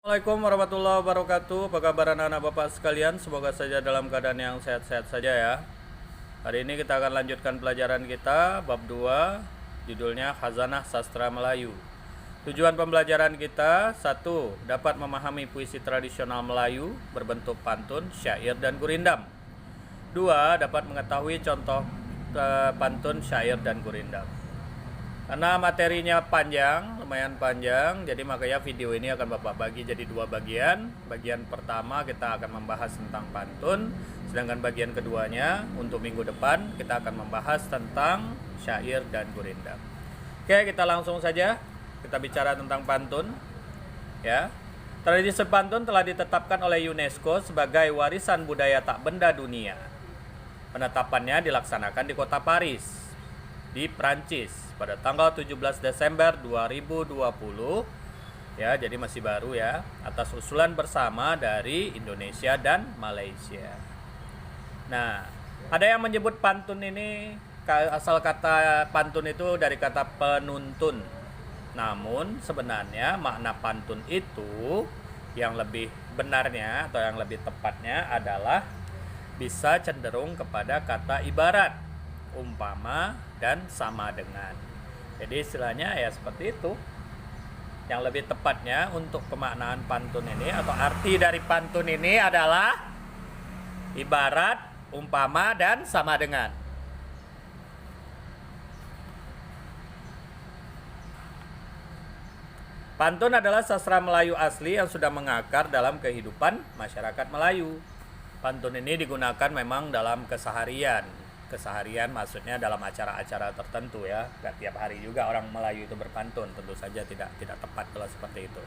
Assalamualaikum warahmatullahi wabarakatuh. Apa kabar anak-anak bapak sekalian? Semoga saja dalam keadaan yang sehat-sehat saja ya. Hari ini kita akan lanjutkan pelajaran kita bab 2, judulnya Khazanah Sastra Melayu. Tujuan pembelajaran kita: 1. Dapat memahami puisi tradisional Melayu berbentuk pantun, syair, dan gurindam. 2. Dapat mengetahui contoh pantun, syair, dan gurindam. Karena materinya panjang, lumayan panjang, jadi makanya video ini akan Bapak bagi jadi dua bagian. Bagian pertama kita akan membahas tentang pantun, sedangkan bagian keduanya untuk minggu depan kita akan membahas tentang syair dan gurindam. Oke, kita langsung saja kita bicara tentang pantun. Ya, tradisi pantun telah ditetapkan oleh UNESCO sebagai warisan budaya tak benda dunia. Penetapannya dilaksanakan di kota Paris, di Prancis, pada tanggal 17 Desember 2020 ya, jadi masih baru ya, atas usulan bersama dari Indonesia dan Malaysia. Nah, ada yang menyebut pantun ini, asal kata pantun itu dari kata penuntun. Namun sebenarnya makna pantun itu yang lebih benarnya atau yang lebih tepatnya adalah bisa cenderung kepada kata ibarat, umpama, dan sama dengan. Jadi istilahnya ya seperti itu. Yang lebih tepatnya untuk pemaknaan pantun ini atau arti dari pantun ini adalah ibarat, umpama, dan sama dengan. Pantun adalah sastra Melayu asli yang sudah mengakar dalam kehidupan masyarakat Melayu. Pantun ini digunakan memang dalam keseharian maksudnya dalam acara-acara tertentu ya. Gak tiap hari juga orang Melayu itu berpantun, tentu saja tidak tepat kalau seperti itu.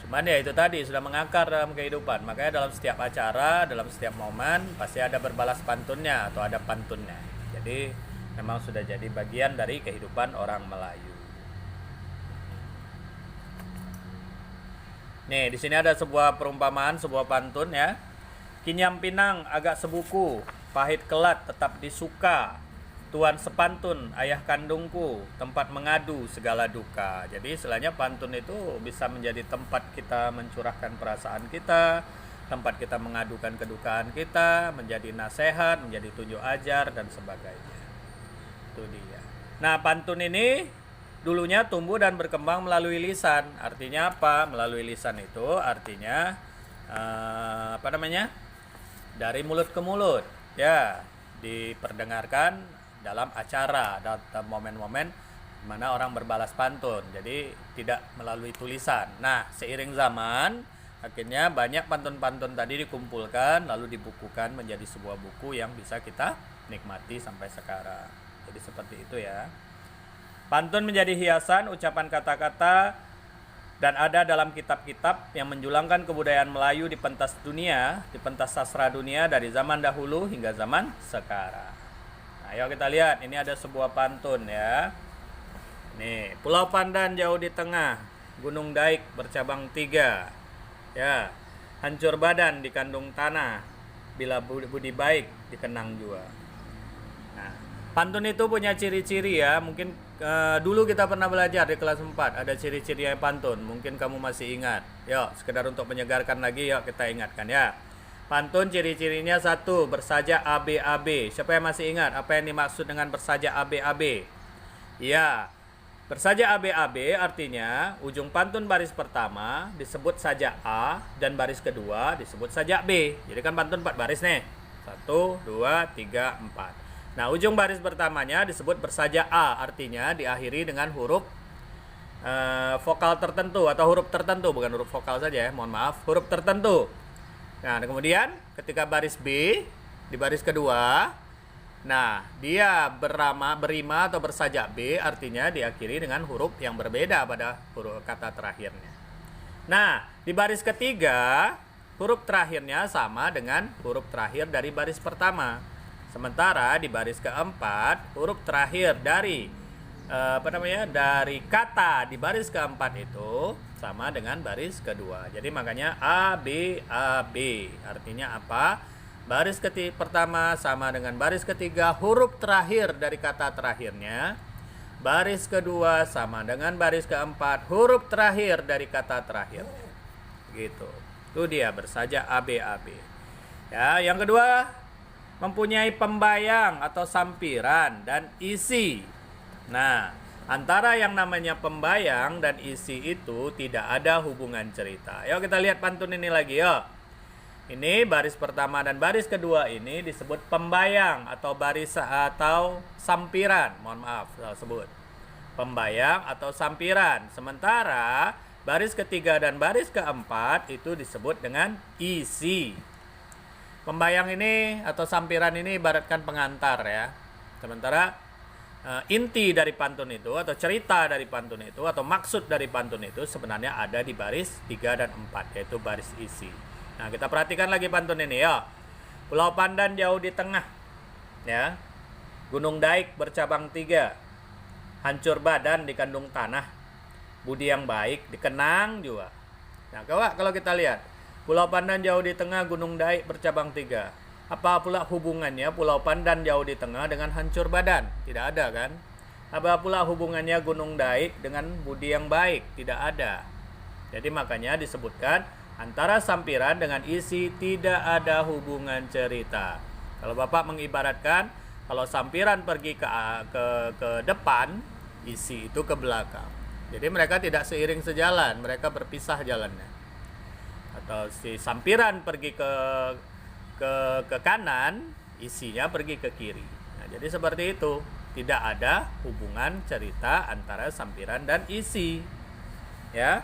Cuman ya itu tadi, sudah mengakar dalam kehidupan. Makanya dalam setiap acara, dalam setiap momen pasti ada berbalas pantunnya atau ada pantunnya. Jadi memang sudah jadi bagian dari kehidupan orang Melayu. Nih, di sini ada sebuah perumpamaan, sebuah pantun ya. Kinyam pinang agak sebuku, pahit kelat tetap disuka, tuan sepantun ayah kandungku, tempat mengadu segala duka. Jadi istilahnya pantun itu bisa menjadi tempat kita mencurahkan perasaan kita, tempat kita mengadukan kedukaan kita, menjadi nasihat, menjadi tunjuk ajar, dan sebagainya. Itu dia. Nah, pantun ini dulunya tumbuh dan berkembang melalui lisan. Artinya apa? Melalui lisan itu artinya dari mulut ke mulut ya, diperdengarkan dalam acara, dalam momen-momen mana orang berbalas pantun. Jadi tidak melalui tulisan. Nah, seiring zaman akhirnya banyak pantun-pantun tadi dikumpulkan lalu dibukukan menjadi sebuah buku yang bisa kita nikmati sampai sekarang. Jadi seperti itu ya. Pantun menjadi hiasan ucapan kata-kata dan ada dalam kitab-kitab yang menjulangkan kebudayaan Melayu di pentas dunia, di pentas sastra dunia dari zaman dahulu hingga zaman sekarang. Nah, ayo kita lihat, ini ada sebuah pantun ya. Nih, Pulau Pandan jauh di tengah, Gunung Daik bercabang 3. Ya, hancur badan di kandung tanah, bila budi baik dikenang jua. Nah, pantun itu punya ciri-ciri ya, mungkin dulu kita pernah belajar di kelas 4 ada ciri-ciri pantun, mungkin kamu masih ingat. Yuk, sekedar untuk menyegarkan lagi, yuk kita ingatkan ya. Pantun ciri-cirinya 1, bersajak AB-AB. Siapa yang masih ingat apa yang dimaksud dengan bersajak AB-AB? Ya, bersajak AB-AB artinya ujung pantun baris pertama disebut sajak A dan baris kedua disebut sajak B. Jadi kan pantun 4 baris nih, 1, 2, 3, 4. Nah, ujung baris pertamanya disebut bersajak A, artinya diakhiri dengan huruf vokal tertentu atau huruf tertentu, bukan huruf vokal saja ya, mohon maaf, huruf tertentu. Nah, kemudian ketika baris B di baris kedua, nah dia berima atau bersajak B, artinya diakhiri dengan huruf yang berbeda pada huruf kata terakhirnya. Nah, di baris ketiga huruf terakhirnya sama dengan huruf terakhir dari baris pertama. Sementara di baris keempat huruf terakhir dari dari kata di baris keempat itu sama dengan baris kedua. Jadi makanya A B A B. Artinya apa? Baris pertama sama dengan baris ketiga, huruf terakhir dari kata terakhirnya. Baris kedua sama dengan baris keempat, huruf terakhir dari kata terakhirnya. gitu. Itu dia bersajak AB-AB. Ya, yang kedua mempunyai pembayang atau sampiran dan isi. Nah, antara yang namanya pembayang dan isi itu tidak ada hubungan cerita. Yuk kita lihat pantun ini lagi yuk. Ini baris pertama dan baris kedua ini disebut pembayang atau baris atau sampiran. Mohon maaf saya sebut. Pembayang atau sampiran. Sementara baris ketiga dan baris keempat itu disebut dengan isi. Pembayang ini atau sampiran ini ibaratkan pengantar ya. Sementara inti dari pantun itu atau cerita dari pantun itu atau maksud dari pantun itu sebenarnya ada di baris 3 dan 4 yaitu baris isi. Nah, kita perhatikan lagi pantun ini ya. Pulau Pandan jauh di tengah. Ya. Gunung Daik bercabang 3. Hancur badan dikandung tanah. Budi yang baik dikenang juga. Nah, kalau kita lihat Pulau Pandan jauh di tengah, Gunung Daik bercabang 3. Apa pula hubungannya Pulau Pandan jauh di tengah dengan hancur badan? Tidak ada kan? Apa pula hubungannya Gunung Daik dengan budi yang baik? Tidak ada. Jadi makanya disebutkan antara sampiran dengan isi tidak ada hubungan cerita. Kalau Bapak mengibaratkan, kalau sampiran pergi ke depan, isi itu ke belakang. Jadi mereka tidak seiring sejalan, mereka berpisah jalannya. Atau si sampiran pergi ke kanan, isinya pergi ke kiri. Nah, jadi seperti itu. Tidak ada hubungan cerita antara sampiran dan isi. Ya.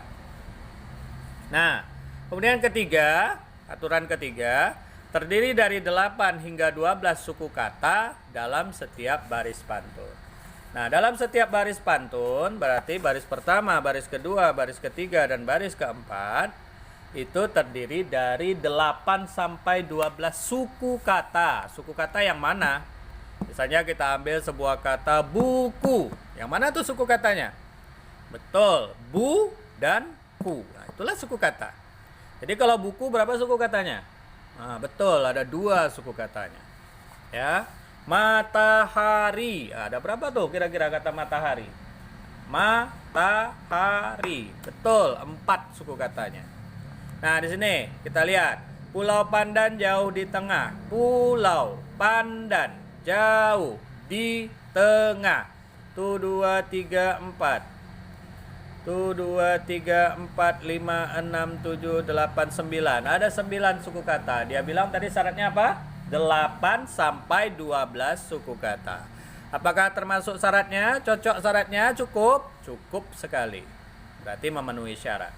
Nah, kemudian ketiga, aturan ketiga, terdiri dari 8 hingga 12 suku kata dalam setiap baris pantun. Nah, dalam setiap baris pantun, berarti baris pertama, baris kedua, baris ketiga, dan baris keempat, itu terdiri dari 8 sampai 12 suku kata. Suku kata yang mana? Misalnya kita ambil sebuah kata buku. Yang mana tuh suku katanya? Betul, bu dan ku. Nah, itulah suku kata. Jadi kalau buku berapa suku katanya? Nah, betul, ada 2 suku katanya. Ya. Matahari. Ada berapa tuh kira-kira kata matahari? Matahari. Betul, 4 suku katanya. Nah, di sini kita lihat Pulau Pandan jauh di tengah. Pulau Pandan jauh di tengah. Tuh 2 3 4. Tuh 2 3 4 5 6 7 8 9. Ada 9 suku kata. Dia bilang tadi syaratnya apa? 8 sampai 12 suku kata. Apakah termasuk syaratnya? Cocok syaratnya? Cukup? Cukup sekali. Berarti memenuhi syarat.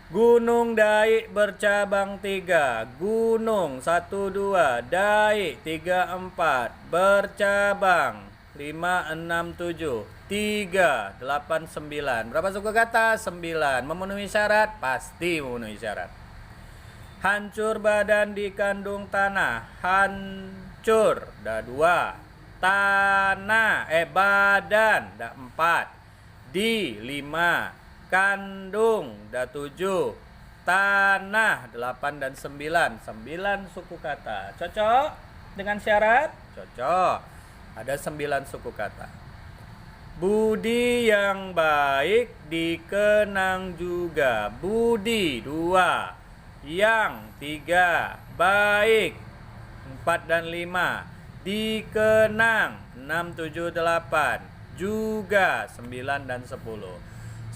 Gunung Daik bercabang 3. Gunung 1 2, Daik 3 4, bercabang 5 6 7, 3 8 9. Berapa suku kata? 9. Memenuhi syarat? Pasti memenuhi syarat. Hancur badan dikandung tanah. Hancur dah 2. Tanah badan dah 4. Di 5. Kandung dah 7. Tanah 8 dan 9. 9 suku kata. Cocok dengan syarat? Cocok. Ada 9 suku kata. Budi yang baik dikenang juga. Budi 2. Yang 3. Baik 4 dan 5. Dikenang 6 7 8. Juga 9 dan 10.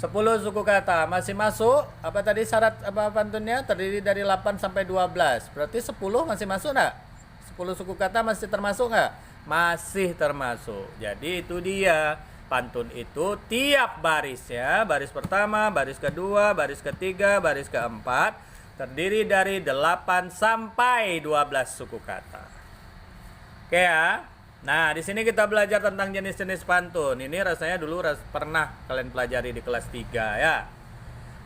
10 suku kata masih masuk. Apa tadi syarat apa pantunnya? Terdiri dari 8 sampai 12. Berarti 10 masih masuk enggak? 10 suku kata masih termasuk enggak? Masih termasuk. Jadi itu dia. Pantun itu tiap barisnya, baris pertama, baris kedua, baris ketiga, baris keempat, terdiri dari 8 sampai 12 suku kata. Oke ya. Nah, di sini kita belajar tentang jenis-jenis pantun. Ini rasanya dulu pernah kalian pelajari di kelas 3 ya.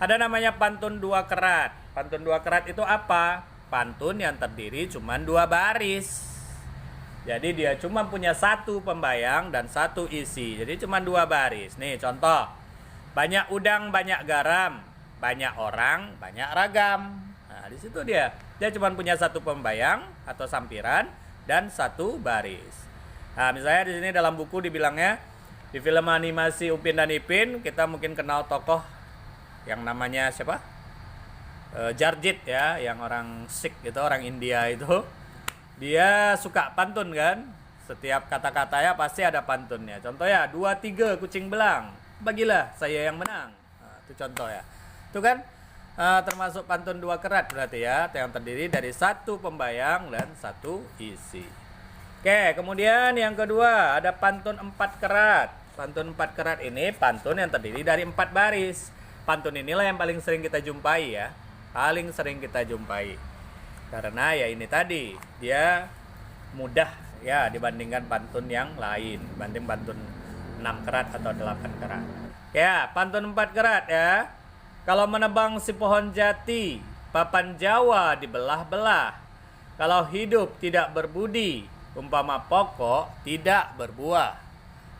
Ada namanya pantun 2 kerat. Pantun 2 kerat itu apa? Pantun yang terdiri cuma 2 baris. Jadi dia cuma punya 1 pembayang dan 1 isi. Jadi cuma 2 baris. Nih contoh. Banyak udang, banyak garam. Banyak orang, banyak ragam. Nah, di situ dia. Dia cuma punya 1 pembayang atau sampiran dan 1 baris. Nah, misalnya di sini dalam buku dibilangnya di film animasi Upin dan Ipin kita mungkin kenal tokoh yang namanya siapa? Jarjit ya, yang orang Sikh itu, orang India itu, dia suka pantun kan. Setiap kata-katanya pasti ada pantunnya. Contohnya 2 3 kucing belang, bagilah saya yang menang. Nah, itu contoh ya. Itu kan termasuk pantun 2 kerat berarti ya, yang terdiri dari 1 pembayang dan 1 isi. Oke, kemudian yang kedua ada pantun 4 kerat. Pantun 4 kerat ini pantun yang terdiri dari 4 baris. Pantun inilah yang paling sering kita jumpai ya. Paling sering kita jumpai. Karena ya ini tadi, dia mudah ya dibandingkan pantun yang lain. Dibanding pantun 6 kerat atau 8 kerat. Ya, pantun 4 kerat ya. Kalau menebang si pohon jati, papan Jawa dibelah-belah. Kalau hidup tidak berbudi, umpama pokok tidak berbuah.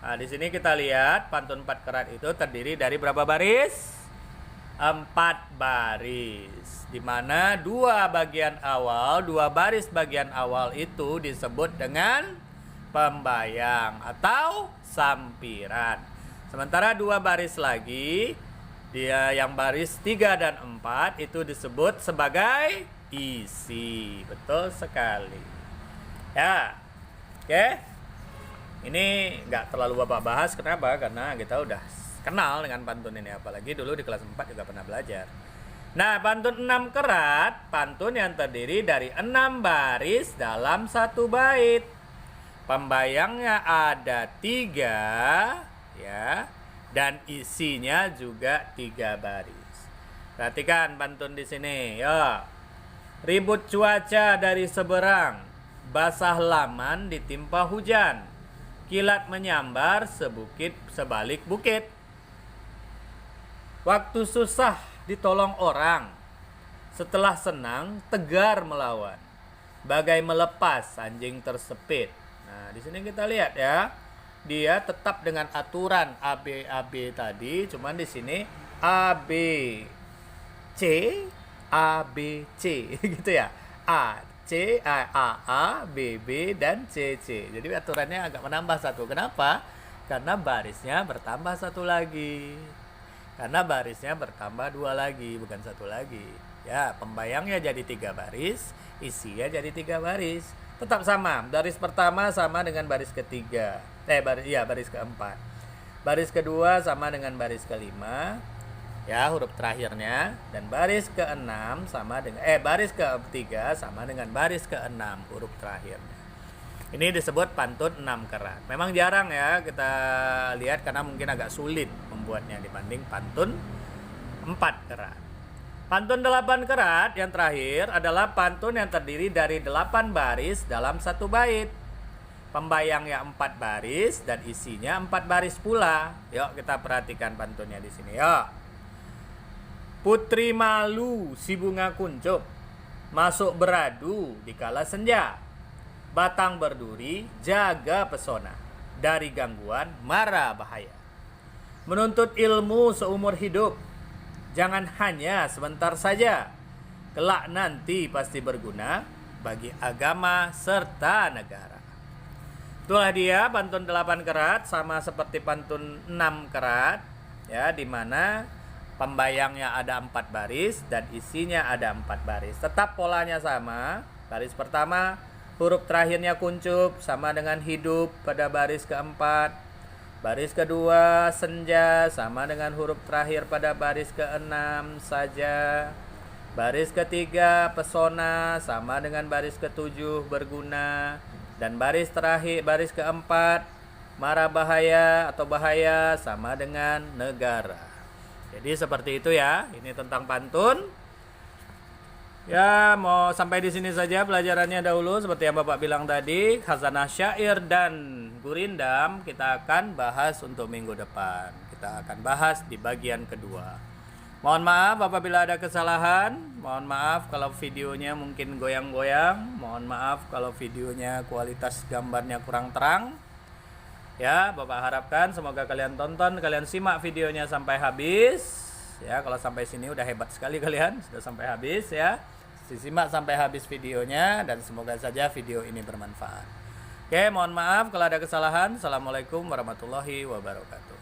Nah, di sini kita lihat pantun 4 kerat itu terdiri dari berapa baris? 4 baris. Di mana 2 baris bagian awal itu disebut dengan pembayang atau sampiran. Sementara 2 baris lagi, dia yang baris 3 dan 4 itu disebut sebagai isi. Betul sekali. Ya. Oke. Ini nggak terlalu Bapak bahas, kenapa? Karena kita udah kenal dengan pantun ini, apalagi dulu di kelas 4 juga pernah belajar. Nah, pantun 6 kerat, pantun yang terdiri dari 6 baris dalam 1 bait. Pembayangnya ada 3 ya, dan isinya juga 3 baris. Perhatikan pantun di sini, ya. Ribut cuaca dari seberang, basah laman ditimpa hujan. Kilat menyambar sebalik bukit. Waktu susah ditolong orang, setelah senang tegar melawan. Bagai melepas anjing tersepit. Nah, di sini kita lihat ya. Dia tetap dengan aturan AB tadi, cuman di sini ABC ABC gitu ya. A B dan C. Jadi aturannya agak menambah 1. Kenapa? Karena barisnya bertambah 1 lagi. Karena barisnya bertambah 2 lagi, bukan 1 lagi. Ya, pembayangnya jadi 3 baris, isinya jadi 3 baris. Tetap sama. Baris pertama sama dengan baris ketiga. Baris keempat. Baris kedua sama dengan baris kelima. Ya, huruf terakhirnya. Dan baris keenam sama dengan baris ketiga sama dengan baris keenam, huruf terakhirnya. Ini disebut pantun 6 kerat. Memang jarang ya kita lihat karena mungkin agak sulit membuatnya dibanding pantun 4 kerat. Pantun 8 kerat yang terakhir adalah pantun yang terdiri dari 8 baris dalam 1 bait. Pembayangnya 4 baris dan isinya 4 baris pula. Yuk kita perhatikan pantunnya di sini. Yuk. Putri malu si bunga kuncup, masuk beradu di kala senja. Batang berduri jaga pesona, dari gangguan mara bahaya. Menuntut ilmu seumur hidup, jangan hanya sebentar saja. Kelak nanti pasti berguna bagi agama serta negara. Itulah dia pantun 8 kerat, sama seperti pantun 6 kerat ya, di mana pembayangnya ada 4 baris dan isinya ada 4 baris. Tetap polanya sama. Baris pertama huruf terakhirnya kuncup sama dengan hidup pada baris keempat. Baris kedua senja sama dengan huruf terakhir pada baris keenam saja. Baris ketiga pesona sama dengan baris ketujuh berguna. Dan baris terakhir, baris keempat mara bahaya atau bahaya sama dengan negara. Jadi seperti itu ya. Ini tentang pantun. Ya, mau sampai di sini saja pelajarannya dahulu. Seperti yang Bapak bilang tadi, khazanah syair dan gurindam kita akan bahas untuk minggu depan. Kita akan bahas di bagian kedua. Mohon maaf apabila ada kesalahan. Mohon maaf kalau videonya mungkin goyang-goyang. Mohon maaf kalau videonya kualitas gambarnya kurang terang. Ya, Bapak harapkan semoga kalian tonton, kalian simak videonya sampai habis. Ya, kalau sampai sini udah hebat sekali kalian, sudah sampai habis ya. Simak sampai habis videonya dan semoga saja video ini bermanfaat. Oke, mohon maaf kalau ada kesalahan. Assalamualaikum warahmatullahi wabarakatuh.